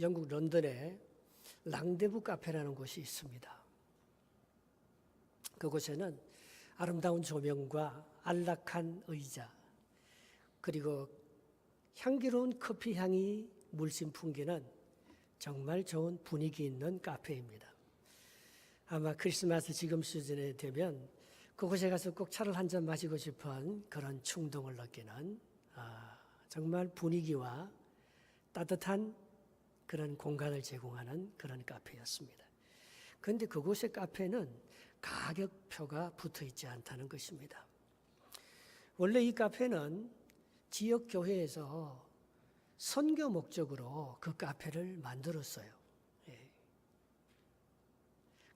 영국 런던에 랑데부 카페라는 곳이 있습니다. 그곳에는 아름다운 조명과 안락한 의자, 그리고 향기로운 커피 향이 물씬 풍기는 정말 좋은 분위기 있는 카페입니다. 아마 크리스마스 지금 시즌에 되면 그곳에 가서 꼭 차를 한 잔 마시고 싶은 그런 충동을 느끼는 정말 분위기와 따뜻한 그런 공간을 제공하는 그런 카페였습니다. 그런데 그곳의 카페는 가격표가 붙어 있지 않다는 것입니다. 원래 이 카페는 지역 교회에서 선교 목적으로 그 카페를 만들었어요.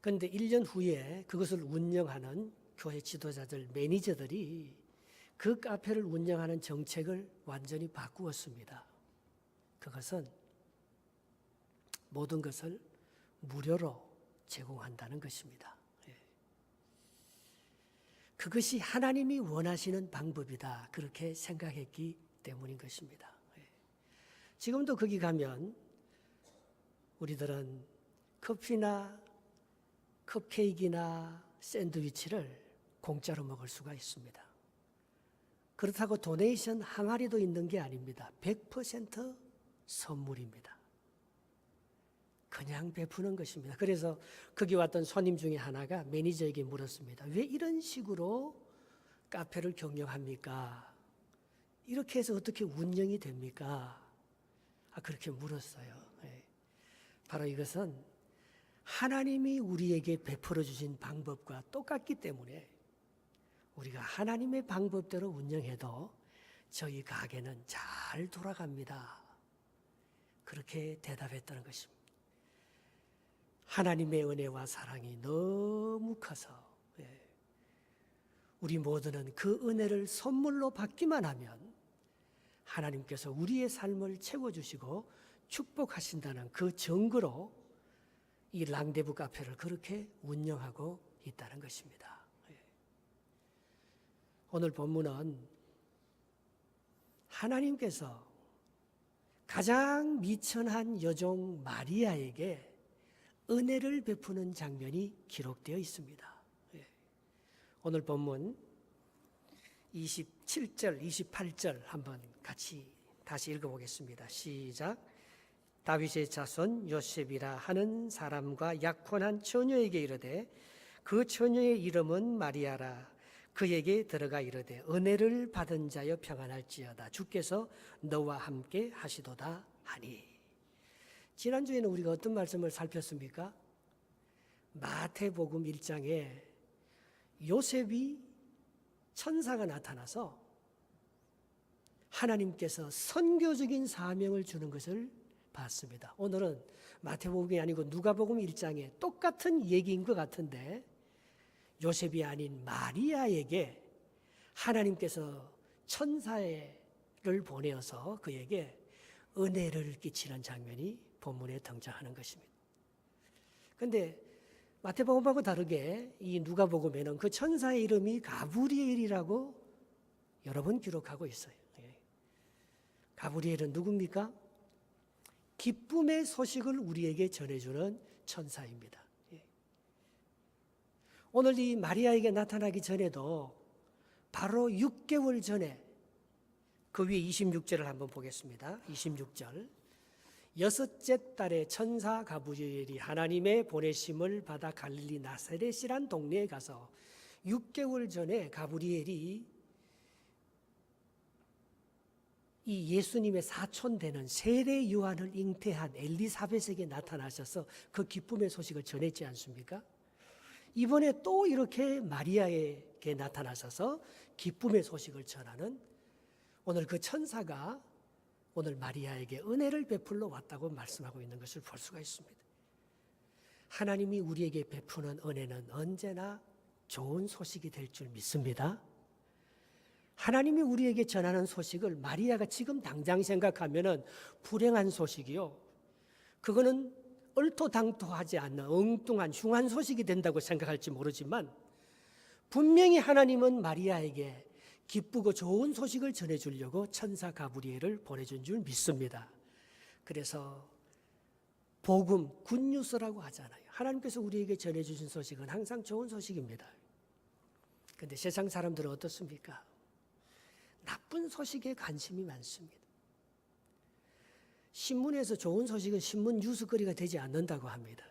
그런데 1년 후에 그것을 운영하는 교회 지도자들, 매니저들이 그 카페를 운영하는 정책을 완전히 바꾸었습니다. 그것은 모든 것을 무료로 제공한다는 것입니다. 그것이 하나님이 원하시는 방법이다, 그렇게 생각했기 때문인 것입니다. 지금도 거기 가면 우리들은 커피나 컵케이크나 샌드위치를 공짜로 먹을 수가 있습니다. 그렇다고 도네이션 항아리도 있는 게 아닙니다. 100% 선물입니다. 그냥 베푸는 것입니다. 그래서 거기 왔던 손님 중에 하나가 매니저에게 물었습니다. 왜 이런 식으로 카페를 경영합니까? 이렇게 해서 어떻게 운영이 됩니까? 그렇게 물었어요. 바로 이것은 하나님이 우리에게 베풀어 주신 방법과 똑같기 때문에 우리가 하나님의 방법대로 운영해도 저희 가게는 잘 돌아갑니다. 그렇게 대답했다는 것입니다. 하나님의 은혜와 사랑이 너무 커서 우리 모두는 그 은혜를 선물로 받기만 하면 하나님께서 우리의 삶을 채워주시고 축복하신다는 그 증거로 이 랑데부 카페를 그렇게 운영하고 있다는 것입니다. 오늘 본문은 하나님께서 가장 미천한 여종 마리아에게 은혜를 베푸는 장면이 기록되어 있습니다. 오늘 본문 27절, 28절 한번 같이 다시 읽어보겠습니다. 시작. 다윗의 자손 요셉이라 하는 사람과 약혼한 처녀에게 이르되 그 처녀의 이름은 마리아라. 그에게 들어가 이르되 은혜를 받은 자여 평안할지어다. 주께서 너와 함께 하시도다 하니. 지난주에는 우리가 어떤 말씀을 살폈습니까? 마태복음 1장에 요셉이 천사가 나타나서 하나님께서 선교적인 사명을 주는 것을 봤습니다. 오늘은 마태복음이 아니고 누가복음 1장에 똑같은 얘기인 것 같은데 요셉이 아닌 마리아에게 하나님께서 천사를 보내어서 그에게 은혜를 끼치는 장면이 본문에 등장하는 것입니다. 그런데 마태복음하고 다르게 이 누가복음에는 그 천사의 이름이 가브리엘이라고 여러 번 기록하고 있어요. 가브리엘은 누굽니까? 기쁨의 소식을 우리에게 전해주는 천사입니다. 오늘 이 마리아에게 나타나기 전에도 바로 6개월 전에 그 위에 26절을 한번 보겠습니다. 26절. 여섯째 달에 천사 가브리엘이 하나님의 보내심을 받아 갈릴리 나사렛이란 동네에 가서 6개월 전에 가브리엘이 이 예수님의 사촌 되는 세례 요한을 잉태한 엘리사벳에게 나타나셔서 그 기쁨의 소식을 전했지 않습니까? 이번에 또 이렇게 마리아에게 나타나셔서 기쁨의 소식을 전하는 오늘 그 천사가 오늘 마리아에게 은혜를 베풀러 왔다고 말씀하고 있는 것을 볼 수가 있습니다. 하나님이 우리에게 베푸는 은혜는 언제나 좋은 소식이 될 줄 믿습니다. 하나님이 우리에게 전하는 소식을 마리아가 지금 당장 생각하면은 불행한 소식이요. 그거는 얼토당토하지 않는 엉뚱한 흉한 소식이 된다고 생각할지 모르지만 분명히 하나님은 마리아에게 기쁘고 좋은 소식을 전해주려고 천사 가브리엘을 보내준 줄 믿습니다. 그래서 복음, 굿뉴스라고 하잖아요. 하나님께서 우리에게 전해주신 소식은 항상 좋은 소식입니다. 그런데 세상 사람들은 어떻습니까? 나쁜 소식에 관심이 많습니다. 신문에서 좋은 소식은 신문 뉴스거리가 되지 않는다고 합니다.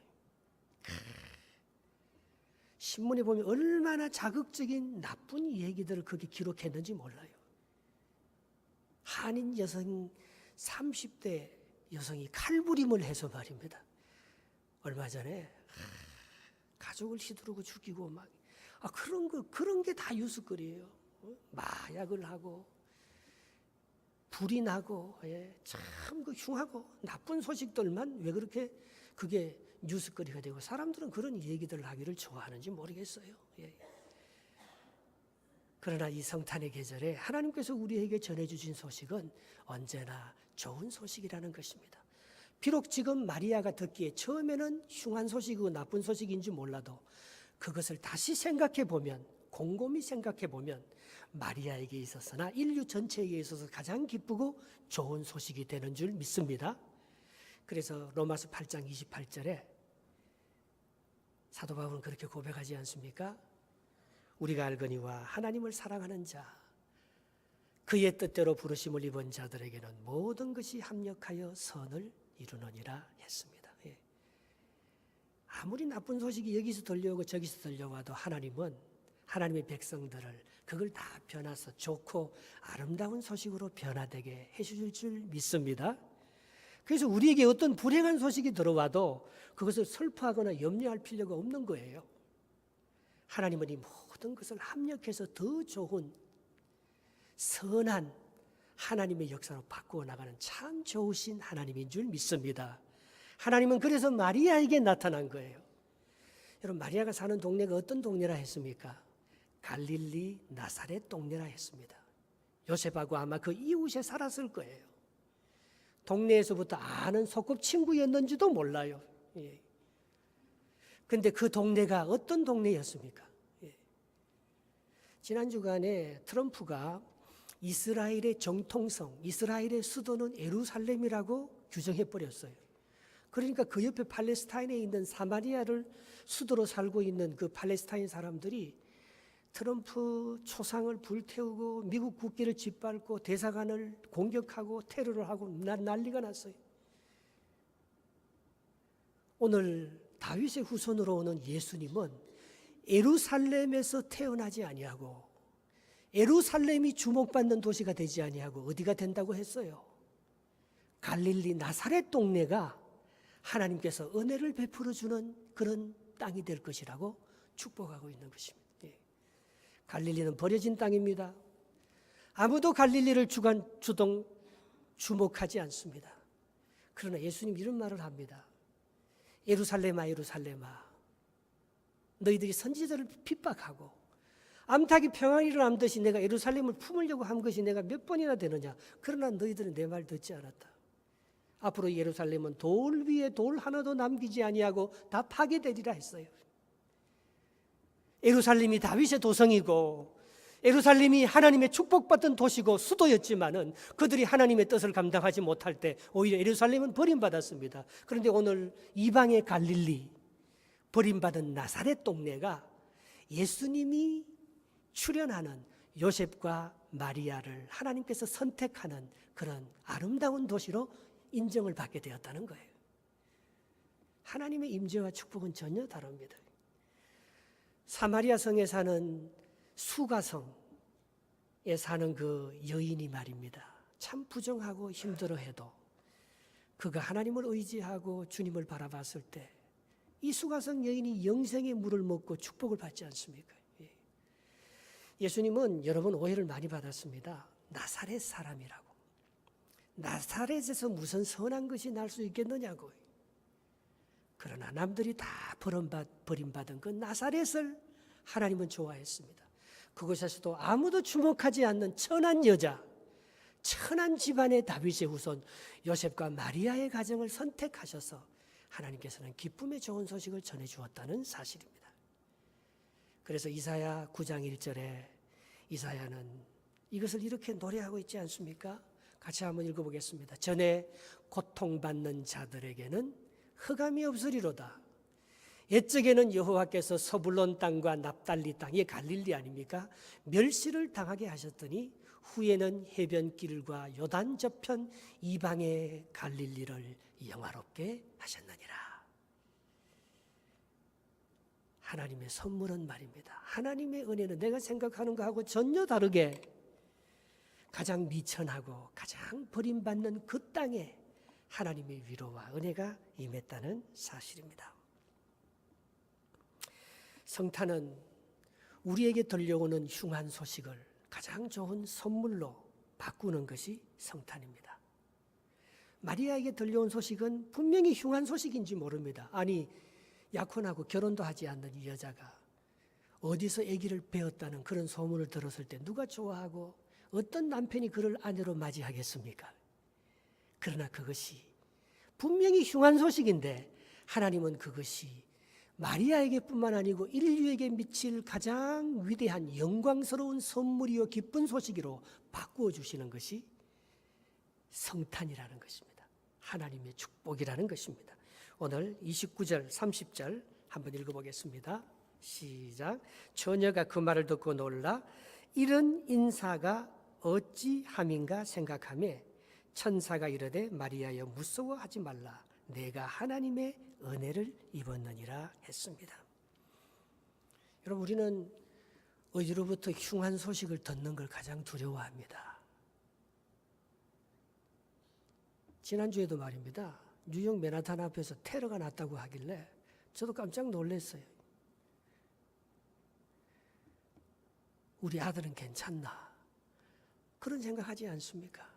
신문에 보면 얼마나 자극적인 나쁜 얘기들을 거기 기록했는지 몰라요. 한인 여성 30대 여성이 칼부림을 해서 말입니다. 얼마 전에 가족을 휘두르고 죽이고 막 그런 게 다 뉴스거리예요. 마약을 하고 불이 나고 참 그 흉하고 나쁜 소식들만 왜 그렇게 그게 뉴스거리가 되고 사람들은 그런 얘기들을 하기를 좋아하는지 모르겠어요. 그러나 이 성탄의 계절에 하나님께서 우리에게 전해주신 소식은 언제나 좋은 소식이라는 것입니다. 비록 지금 마리아가 듣기에 처음에는 흉한 소식이고 나쁜 소식인지 몰라도 그것을 다시 생각해 보면, 곰곰이 생각해 보면 마리아에게 있어서나 인류 전체에게 있어서 가장 기쁘고 좋은 소식이 되는 줄 믿습니다. 그래서 로마서 8장 28절에 사도 바울은 그렇게 고백하지 않습니까? 우리가 알거니와 하나님을 사랑하는 자, 그의 뜻대로 부르심을 입은 자들에게는 모든 것이 합력하여 선을 이루느니라 했습니다. 아무리 나쁜 소식이 여기서 들려오고 저기서 들려와도 하나님은 하나님의 백성들을 그걸 다 변화서 좋고 아름다운 소식으로 변화되게 해주실 줄 믿습니다. 그래서 우리에게 어떤 불행한 소식이 들어와도 그것을 슬퍼하거나 염려할 필요가 없는 거예요. 하나님은 이 모든 것을 합력해서 더 좋은 선한 하나님의 역사로 바꾸어 나가는 참 좋으신 하나님인 줄 믿습니다. 하나님은 그래서 마리아에게 나타난 거예요. 여러분, 마리아가 사는 동네가 어떤 동네라 했습니까? 갈릴리 나사렛 동네라 했습니다. 요셉하고 아마 그 이웃에 살았을 거예요. 동네에서부터 아는 소꿉친구였는지도 몰라요. 그런데 그 동네가 어떤 동네였습니까? 지난 주간에 트럼프가 이스라엘의 정통성, 이스라엘의 수도는 예루살렘이라고 규정해버렸어요. 그러니까 그 옆에 팔레스타인에 있는 사마리아를 수도로 살고 있는 그 팔레스타인 사람들이 트럼프 초상을 불태우고 미국 국기를 짓밟고 대사관을 공격하고 테러를 하고 난리가 났어요. 오늘 다윗의 후손으로 오는 예수님은 예루살렘에서 태어나지 아니하고 예루살렘이 주목받는 도시가 되지 아니하고 어디가 된다고 했어요? 갈릴리 나사렛 동네가 하나님께서 은혜를 베풀어 주는 그런 땅이 될 것이라고 축복하고 있는 것입니다. 갈릴리는 버려진 땅입니다. 아무도 갈릴리를 주목하지 않습니다. 그러나 예수님 이런 말을 합니다. 예루살렘아 예루살렘아, 너희들이 선지자를 핍박하고 암탉이 평안이를 암듯이 내가 예루살렘을 품으려고 한 것이 내가 몇 번이나 되느냐. 그러나 너희들은 내 말 듣지 않았다. 앞으로 예루살렘은 돌 위에 돌 하나도 남기지 아니하고 다 파괴되리라 했어요. 예루살렘이 다윗의 도성이고 예루살렘이 하나님의 축복받던 도시고 수도였지만은 그들이 하나님의 뜻을 감당하지 못할 때 오히려 예루살렘은 버림받았습니다. 그런데 오늘 이방의 갈릴리, 버림받은 나사렛 동네가 예수님이 출현하는 요셉과 마리아를 하나님께서 선택하는 그런 아름다운 도시로 인정을 받게 되었다는 거예요. 하나님의 임재와 축복은 전혀 다릅니다. 사마리아 성에 사는 수가성에 사는 그 여인이 말입니다. 참 부정하고 힘들어해도 그가 하나님을 의지하고 주님을 바라봤을 때 이 수가성 여인이 영생의 물을 먹고 축복을 받지 않습니까? 예수님은 여러분 오해를 많이 받았습니다. 나사렛 사람이라고. 나사렛에서 무슨 선한 것이 날 수 있겠느냐고. 그러나 남들이 다 버림받은 그 나사렛을 하나님은 좋아했습니다. 그곳에서도 아무도 주목하지 않는 천한 여자, 천한 집안의 다윗의 후손 요셉과 마리아의 가정을 선택하셔서 하나님께서는 기쁨의 좋은 소식을 전해주었다는 사실입니다. 그래서 이사야 9장 1절에 이사야는 이것을 이렇게 노래하고 있지 않습니까? 같이 한번 읽어보겠습니다. 전에 고통받는 자들에게는 흑암이 없으리로다. 옛적에는 여호와께서 서불론 땅과 납달리 땅, 이게 갈릴리 아닙니까? 멸시를 당하게 하셨더니 후에는 해변길과 요단 저편 이방의 갈릴리를 영화롭게 하셨느니라. 하나님의 선물은 말입니다. 하나님의 은혜는 내가 생각하는 것하고 전혀 다르게 가장 미천하고 가장 버림받는 그 땅에 하나님의 위로와 은혜가 임했다는 사실입니다. 성탄은 우리에게 들려오는 흉한 소식을 가장 좋은 선물로 바꾸는 것이 성탄입니다. 마리아에게 들려온 소식은 분명히 흉한 소식인지 모릅니다. 아니, 약혼하고 결혼도 하지 않는 이 여자가 어디서 아기를 배웠다는 그런 소문을 들었을 때 누가 좋아하고 어떤 남편이 그를 아내로 맞이하겠습니까? 그러나 그것이 분명히 흉한 소식인데 하나님은 그것이 마리아에게 뿐만 아니고 인류에게 미칠 가장 위대한 영광스러운 선물이요 기쁜 소식으로 바꾸어 주시는 것이 성탄이라는 것입니다. 하나님의 축복이라는 것입니다. 오늘 29절 30절 한번 읽어보겠습니다. 시작. 처녀가 그 말을 듣고 놀라 이런 인사가 어찌함인가 생각하며 천사가 이르되 마리아여 무서워하지 말라 내가 하나님의 은혜를 입었느니라 했습니다. 여러분, 우리는 어디로부터 흉한 소식을 듣는 걸 가장 두려워합니다. 지난주에도 말입니다. 뉴욕 맨하탄 앞에서 테러가 났다고 하길래 저도 깜짝 놀랐어요. 우리 아들은 괜찮나? 그런 생각하지 않습니까?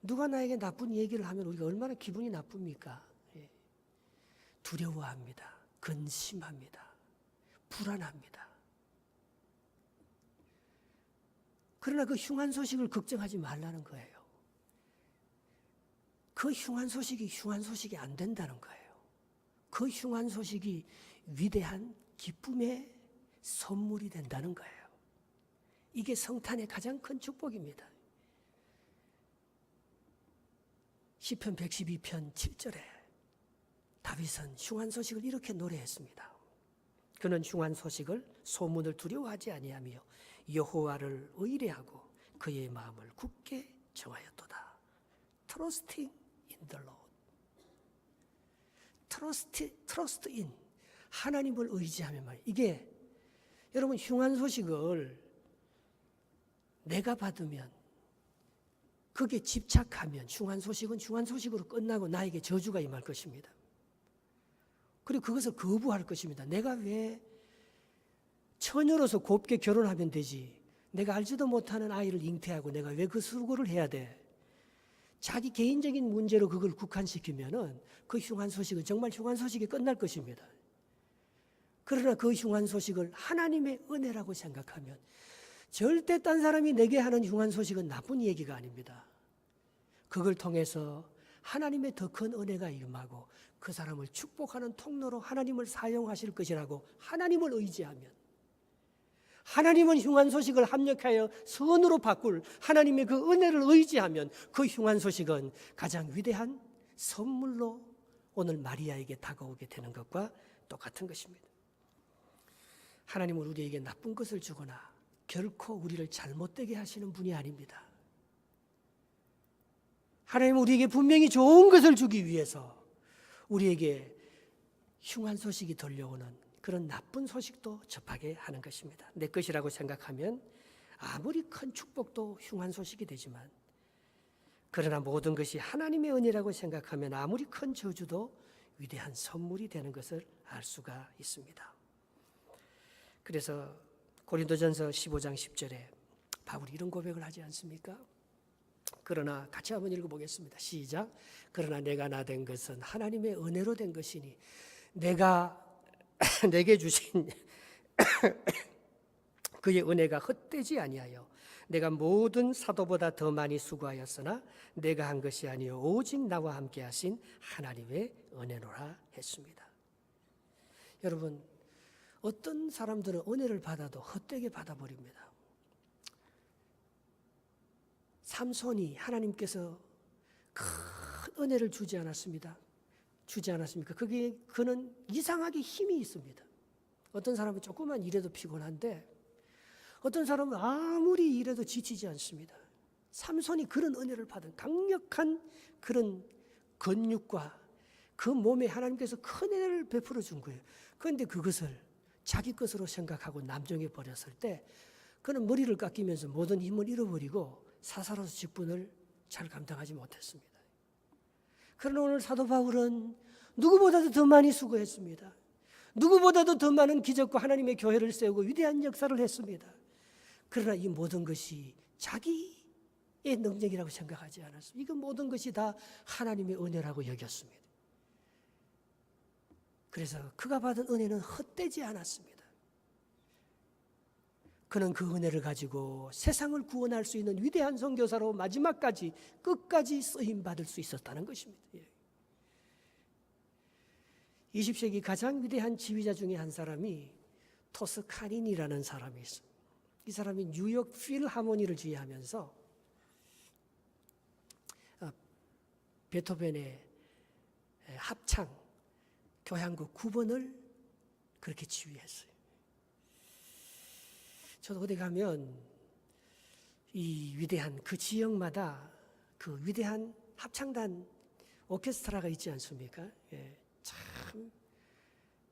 누가 나에게 나쁜 얘기를 하면 우리가 얼마나 기분이 나쁩니까? 두려워합니다. 근심합니다. 불안합니다. 그러나 그 흉한 소식을 걱정하지 말라는 거예요. 그 흉한 소식이 안 된다는 거예요. 그 흉한 소식이 위대한 기쁨의 선물이 된다는 거예요. 이게 성탄의 가장 큰 축복입니다. 시편 112편 7절에 다윗은 흉한 소식을 이렇게 노래했습니다. 그는 흉한 소식을 소문을 두려워하지 아니하며 여호와를 의뢰하고 그의 마음을 굳게 정하였도다. Trusting in the Lord. Trust in. 하나님을 의지하면 말이에요. 이게 여러분 흉한 소식을 내가 받으면 그게 집착하면 흉한 소식은 흉한 소식으로 끝나고 나에게 저주가 임할 것입니다. 그리고 그것을 거부할 것입니다. 내가 왜 처녀로서 곱게 결혼하면 되지. 내가 알지도 못하는 아이를 잉태하고 내가 왜 그 수고를 해야 돼. 자기 개인적인 문제로 그걸 국한시키면은 그 흉한 소식은 정말 흉한 소식이 끝날 것입니다. 그러나 그 흉한 소식을 하나님의 은혜라고 생각하면 절대 딴 사람이 내게 하는 흉한 소식은 나쁜 얘기가 아닙니다. 그걸 통해서 하나님의 더 큰 은혜가 임하고 그 사람을 축복하는 통로로 하나님을 사용하실 것이라고 하나님을 의지하면 하나님은 흉한 소식을 합력하여 선으로 바꿀 하나님의 그 은혜를 의지하면 그 흉한 소식은 가장 위대한 선물로 오늘 마리아에게 다가오게 되는 것과 똑같은 것입니다. 하나님은 우리에게 나쁜 것을 주거나 결코 우리를 잘못되게 하시는 분이 아닙니다. 하나님은 우리에게 분명히 좋은 것을 주기 위해서 우리에게 흉한 소식이 들려오는 그런 나쁜 소식도 접하게 하는 것입니다. 내 것이라고 생각하면 아무리 큰 축복도 흉한 소식이 되지만 그러나 모든 것이 하나님의 은혜라고 생각하면 아무리 큰 저주도 위대한 선물이 되는 것을 알 수가 있습니다. 그래서 고린도전서 15장 10절에 바울이 이런 고백을 하지 않습니까? 그러나 같이 한번 읽어보겠습니다. 시작. 그러나 내가 나 된 것은 하나님의 은혜로 된 것이니 내가 내게 주신 그의 은혜가 헛되지 아니하여 내가 모든 사도보다 더 많이 수고하였으나 내가 한 것이 아니요 오직 나와 함께 하신 하나님의 은혜노라 했습니다. 여러분, 어떤 사람들은 은혜를 받아도 헛되게 받아버립니다. 삼손이 하나님께서 큰 은혜를 주지 않았습니다. 주지 않았습니까? 그는 이상하게 힘이 있습니다. 어떤 사람은 조금만 일해도 피곤한데 어떤 사람은 아무리 일해도 지치지 않습니다. 삼손이 그런 은혜를 받은 강력한 그런 근육과 그 몸에 하나님께서 큰 은혜를 베풀어 준 거예요. 그런데 그것을 자기 것으로 생각하고 남용해 버렸을 때 그는 머리를 깎이면서 모든 힘을 잃어버리고 사사로서 직분을 잘 감당하지 못했습니다. 그러나 오늘 사도 바울은 누구보다도 더 많이 수고했습니다. 누구보다도 더 많은 기적과 하나님의 교회를 세우고 위대한 역사를 했습니다. 그러나 이 모든 것이 자기의 능력이라고 생각하지 않았습니다. 이거 모든 것이 다 하나님의 은혜라고 여겼습니다. 그래서 그가 받은 은혜는 헛되지 않았습니다. 그는 그 은혜를 가지고 세상을 구원할 수 있는 위대한 선교사로 마지막까지 끝까지 쓰임받을 수 있었다는 것입니다. 20세기 가장 위대한 지휘자 중에 한 사람이 토스카니니라는 사람이 있습니다. 이 사람이 뉴욕 필하모니를 지휘하면서 베토벤의 합창 교향곡 9번을 그렇게 지휘했어요. 저도 어디 가면 이 위대한 그 지역마다 그 위대한 합창단 오케스트라가 있지 않습니까? 참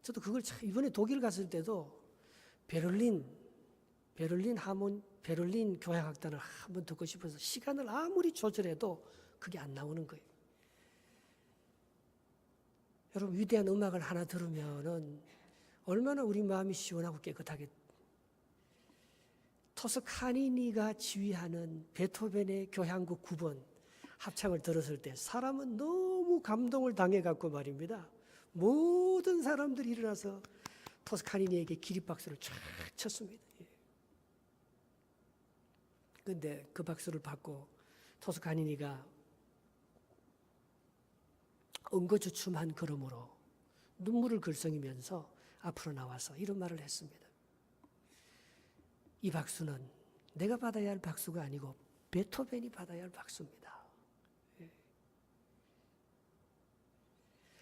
저도 그걸 이번에 독일 갔을 때도 베를린 교향악단을 한번 듣고 싶어서 시간을 아무리 조절해도 그게 안 나오는 거예요. 여러분 위대한 음악을 하나 들으면은 얼마나 우리 마음이 시원하고 깨끗하게. 토스카니니가 지휘하는 베토벤의 교향곡 9번 합창을 들었을 때 사람은 너무 감동을 당해갖고 말입니다. 모든 사람들이 일어나서 토스카니니에게 기립박수를 쫙 쳤습니다. 그런데 그 박수를 받고 토스카니니가 엉거주춤한 걸음으로 눈물을 글썽이면서 앞으로 나와서 이런 말을 했습니다. 이 박수는 내가 받아야 할 박수가 아니고 베토벤이 받아야 할 박수입니다.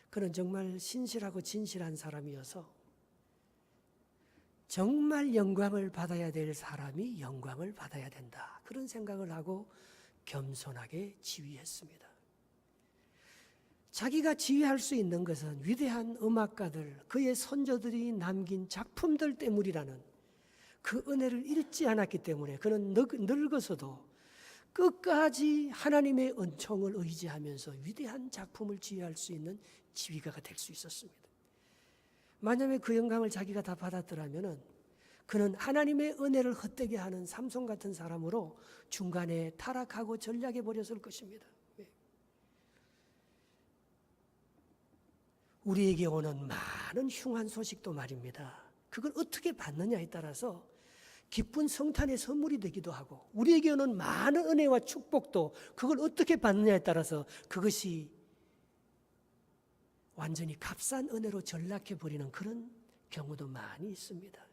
그는 정말 신실하고 진실한 사람이어서 정말 영광을 받아야 될 사람이 영광을 받아야 된다. 그런 생각을 하고 겸손하게 지휘했습니다. 자기가 지휘할 수 있는 것은 위대한 음악가들, 그의 선조들이 남긴 작품들 때문이라는 그 은혜를 잃지 않았기 때문에 그는 늙어서도 끝까지 하나님의 은총을 의지하면서 위대한 작품을 지휘할 수 있는 지휘가가 될 수 있었습니다. 만약에 그 영광을 자기가 다 받았더라면 그는 하나님의 은혜를 헛되게 하는 삼손 같은 사람으로 중간에 타락하고 전략해 버렸을 것입니다. 우리에게 오는 많은 흉한 소식도 말입니다. 그걸 어떻게 받느냐에 따라서 기쁜 성탄의 선물이 되기도 하고 우리에게 오는 많은 은혜와 축복도 그걸 어떻게 받느냐에 따라서 그것이 완전히 값싼 은혜로 전락해 버리는 그런 경우도 많이 있습니다.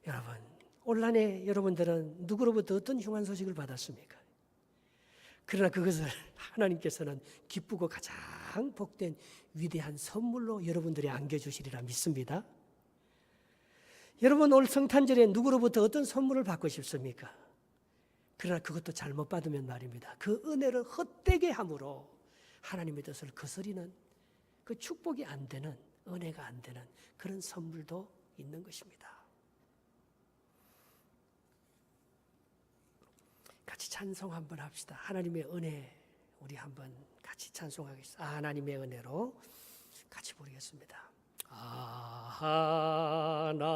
여러분, 올 한 해 여러분들은 누구로부터 어떤 흉한 소식을 받았습니까? 그러나 그것을 하나님께서는 기쁘고 가장 복된 위대한 선물로 여러분들이 안겨주시리라 믿습니다. 여러분 올 성탄절에 누구로부터 어떤 선물을 받고 싶습니까? 그러나 그것도 잘못 받으면 말입니다. 그 은혜를 헛되게 함으로 하나님의 뜻을 거스리는 그 축복이 안 되는 은혜가 안 되는 그런 선물도 있는 것입니다. 같이 찬송 한번 합시다. 하나님의 은혜 우리 한번 같이 찬송하겠습니다. 하나님의 은혜로 같이 부르겠습니다.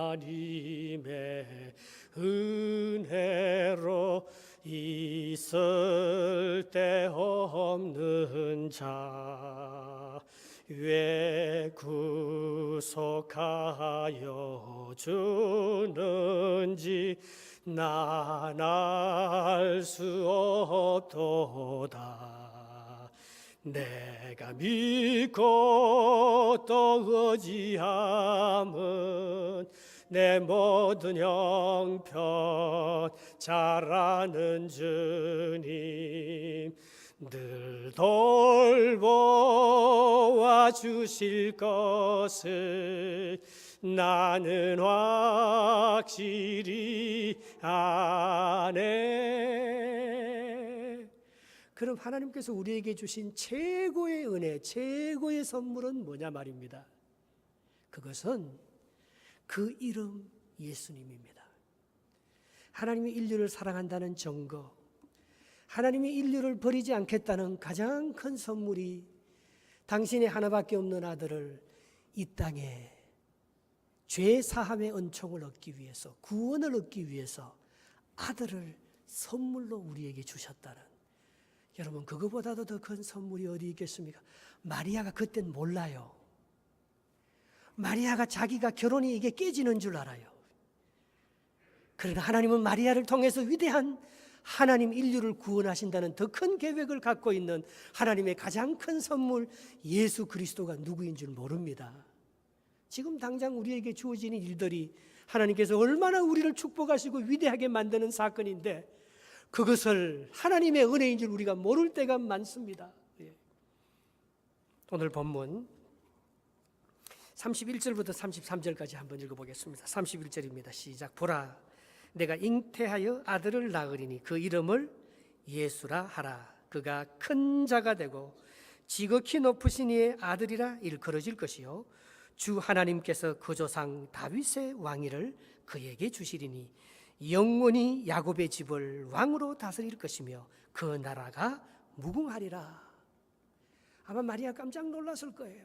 하나님의 은혜로 있을 데 없는 자 왜 구속하여 주는지 난 알 수 없도다. 내가 믿고 또 의지함은 내 모든 형편 잘 아는 주님 늘 돌보아 주실 것을 나는 확실히 아네. 그럼 하나님께서 우리에게 주신 최고의 은혜, 최고의 선물은 뭐냐 말입니다. 그것은 그 이름 예수님입니다. 하나님이 인류를 사랑한다는 증거, 하나님이 인류를 버리지 않겠다는 가장 큰 선물이 당신의 하나밖에 없는 아들을 이 땅에 죄 사함의 은총을 얻기 위해서, 구원을 얻기 위해서 아들을 선물로 우리에게 주셨다는, 여러분 그거보다도 더 큰 선물이 어디 있겠습니까? 마리아가 그땐 몰라요. 마리아가 자기가 결혼이 이게 깨지는 줄 알아요. 그러나 하나님은 마리아를 통해서 위대한 하나님 인류를 구원하신다는 더 큰 계획을 갖고 있는 하나님의 가장 큰 선물 예수 그리스도가 누구인 줄 모릅니다. 지금 당장 우리에게 주어지는 일들이 하나님께서 얼마나 우리를 축복하시고 위대하게 만드는 사건인데 그것을 하나님의 은혜인 줄 우리가 모를 때가 많습니다. 오늘 본문 31절부터 33절까지 한번 읽어보겠습니다. 31절입니다. 시작. 보라, 내가 잉태하여 아들을 낳으리니 그 이름을 예수라 하라. 그가 큰 자가 되고 지극히 높으신 이의 아들이라 일컬어질 것이요 주 하나님께서 그 조상 다윗의 왕위를 그에게 주시리니 영원히 야곱의 집을 왕으로 다스릴 것이며 그 나라가 무궁하리라. 아마 마리아 깜짝 놀랐을 거예요.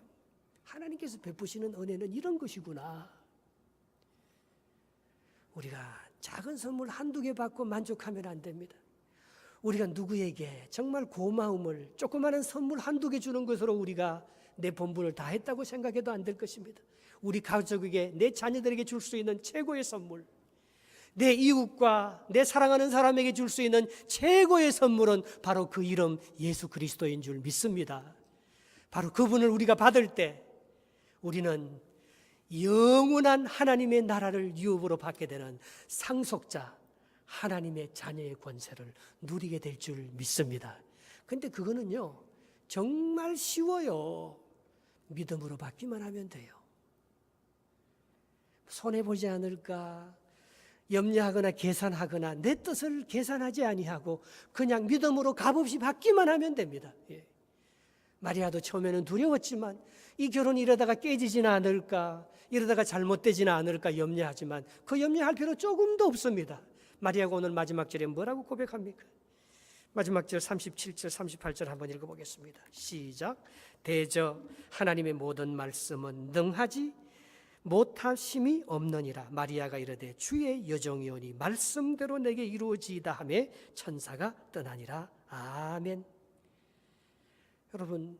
하나님께서 베푸시는 은혜는 이런 것이구나. 우리가 작은 선물 한두 개 받고 만족하면 안 됩니다. 우리가 누구에게 정말 고마움을 조그마한 선물 한두 개 주는 것으로 우리가 내 본분을 다 했다고 생각해도 안 될 것입니다. 우리 가족에게, 내 자녀들에게 줄 수 있는 최고의 선물, 내 이웃과 내 사랑하는 사람에게 줄 수 있는 최고의 선물은 바로 그 이름 예수 그리스도인 줄 믿습니다. 바로 그분을 우리가 받을 때 우리는 영원한 하나님의 나라를 유업으로 받게 되는 상속자, 하나님의 자녀의 권세를 누리게 될 줄 믿습니다. 그런데 그거는요 정말 쉬워요. 믿음으로 받기만 하면 돼요. 손해보지 않을까 염려하거나 계산하거나 내 뜻을 계산하지 아니하고 그냥 믿음으로 값없이 받기만 하면 됩니다. 마리아도 처음에는 두려웠지만 이 결혼이 이러다가 깨지지는 않을까, 이러다가 잘못되지는 않을까 염려하지만 그 염려할 필요 조금도 없습니다. 마리아가 오늘 마지막 절에 뭐라고 고백합니까? 마지막 절 37절 38절 한번 읽어보겠습니다. 시작. 대저 하나님의 모든 말씀은 능하지 못하심이 없느니라. 마리아가 이르되 주의 여종이오니 말씀대로 내게 이루어지이다 하매 천사가 떠나니라. 아멘. 여러분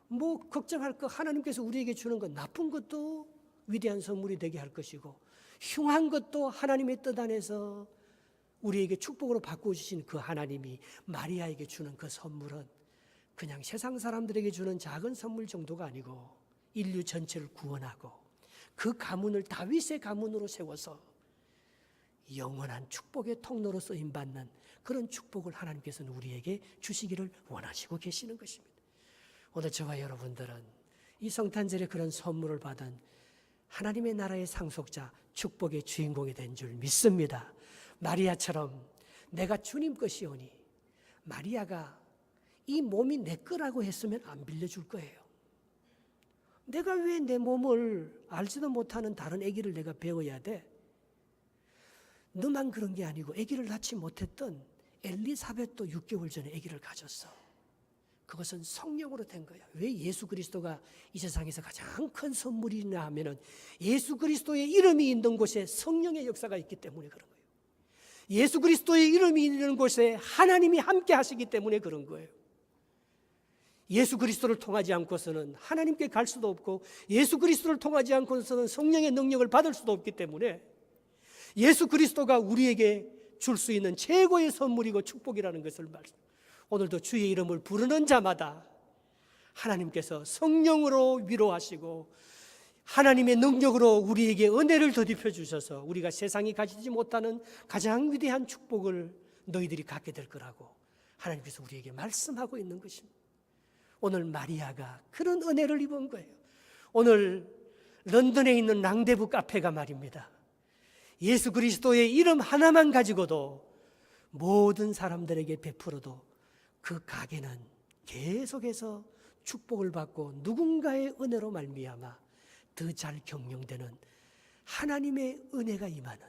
뭐 걱정할 거, 하나님께서 우리에게 주는 건 나쁜 것도 위대한 선물이 되게 할 것이고 흉한 것도 하나님의 뜻 안에서 우리에게 축복으로 바꿔주신 그 하나님이 마리아에게 주는 그 선물은 그냥 세상 사람들에게 주는 작은 선물 정도가 아니고 인류 전체를 구원하고 그 가문을 다윗의 가문으로 세워서 영원한 축복의 통로로 쓰임받는 그런 축복을 하나님께서는 우리에게 주시기를 원하시고 계시는 것입니다. 오늘 저와 여러분들은 이 성탄절에 그런 선물을 받은 하나님의 나라의 상속자, 축복의 주인공이 된 줄 믿습니다. 마리아처럼 내가 주님 것이오니, 마리아가 이 몸이 내 거라고 했으면 안 빌려줄 거예요. 내가 왜 내 몸을 알지도 못하는 다른 아기를 내가 배워야 돼? 너만 그런 게 아니고 아기를 낳지 못했던 엘리사벳도 6개월 전에 아기를 가졌어. 그것은 성령으로 된 거야. 왜 예수 그리스도가 이 세상에서 가장 큰 선물이냐 하면은 예수 그리스도의 이름이 있는 곳에 성령의 역사가 있기 때문에 그런 거예요. 예수 그리스도의 이름이 있는 곳에 하나님이 함께 하시기 때문에 그런 거예요. 예수 그리스도를 통하지 않고서는 하나님께 갈 수도 없고 예수 그리스도를 통하지 않고서는 성령의 능력을 받을 수도 없기 때문에 예수 그리스도가 우리에게 줄 수 있는 최고의 선물이고 축복이라는 것을 말씀. 오늘도 주의 이름을 부르는 자마다 하나님께서 성령으로 위로하시고 하나님의 능력으로 우리에게 은혜를 더딥혀 주셔서 우리가 세상이 가지지 못하는 가장 위대한 축복을 너희들이 갖게 될 거라고 하나님께서 우리에게 말씀하고 있는 것입니다. 오늘 마리아가 그런 은혜를 입은 거예요. 오늘 런던에 있는 랑데부 카페가 말입니다, 예수 그리스도의 이름 하나만 가지고도 모든 사람들에게 베풀어도 그 가게는 계속해서 축복을 받고 누군가의 은혜로 말미암아 더 잘 경영되는 하나님의 은혜가 임하는,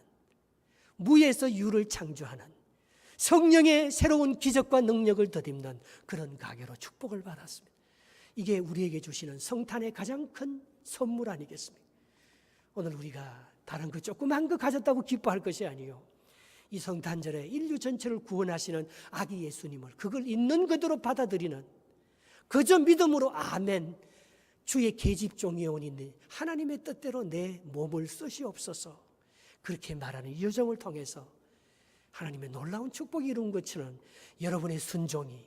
무에서 유를 창조하는 성령의 새로운 기적과 능력을 덧입는 그런 가게로 축복을 받았습니다. 이게 우리에게 주시는 성탄의 가장 큰 선물 아니겠습니까? 오늘 우리가 다른 그 조그만 거 가졌다고 기뻐할 것이 아니요, 이 성탄절에 인류 전체를 구원하시는 아기 예수님을 그걸 있는 그대로 받아들이는, 그저 믿음으로 아멘, 주의 계집종이오니 하나님의 뜻대로 내 몸을 쓰시옵소서, 그렇게 말하는 이 여정을 통해서 하나님의 놀라운 축복이 이룬 것처럼 여러분의 순종이,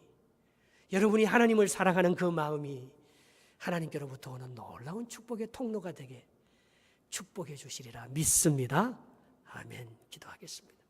여러분이 하나님을 사랑하는 그 마음이 하나님께로부터 오는 놀라운 축복의 통로가 되게 축복해 주시리라 믿습니다. 아멘. 기도하겠습니다.